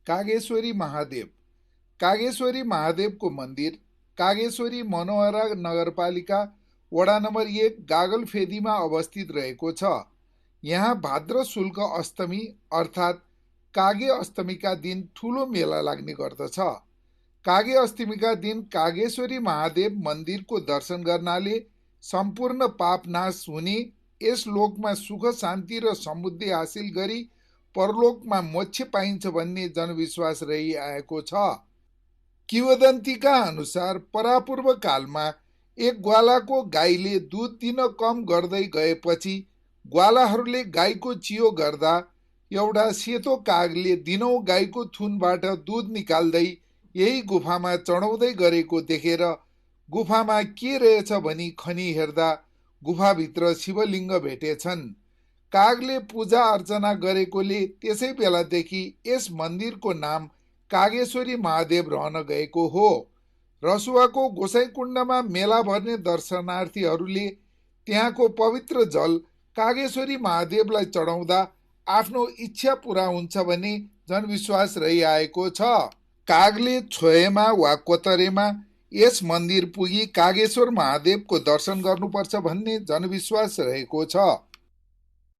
कागेश्वरी महादेव। कागेश्वरी महादेवको मन्दिर कागेश्वरी मनोहरा नगरपालिका वडा नम्बर 1 गागलफेदीमा अवस्थित रहेको छ। यहाँ भाद्र शुल्क अष्टमी अर्थात् कागे अष्टमीका दिन ठुलो मेला लाग्ने गर्दछ। कागे अष्टमीका दिन कागेश्वरी महादेव मन्दिरको दर्शन गर्नाले सम्पूर्ण पाप नाश हुने, यस लोकमा सुख शान्ति र समृद्धि हासिल गरी परलोकमा मोक्ष पाइन्छ भन्ने जनविश्वास रहिआएको छ। किंवदन्तीका अनुसार परापूर्व कालमा एक ग्वालाको गाईले दुध दिन कम गर्दै गएपछि ग्वालाहरूले गाईको चियो गर्दा एउटा सेतो कागले दिनौं गाईको थुनबाट दुध निकाल्दै यही गुफामा चढाउँदै गरेको देखेर गुफामा के रहेछ भनी खनी हेर्दा गुफाभित्र शिवलिङ्ग भेटेछन्। कागले पूजा अर्चना गरेकोले त्यसै बेलादेखि यस मन्दिरको नाम कागेश्वरी महादेव रहन गएको हो। रसुवाको गोसाइँकुण्डमा मेला भर्ने दर्शनार्थीहरूले त्यहाँको पवित्र जल कागेश्वरी महादेवलाई चढाउँदा आफ्नो इच्छा पूरा हुन्छ भन्ने जनविश्वास रहिआएको छ। कागले छोएमा वा कोतरेमा यस मन्दिर पुगी कागेश्वर महादेवको दर्शन गर्नुपर्छ भन्ने जनविश्वास रहेको छ।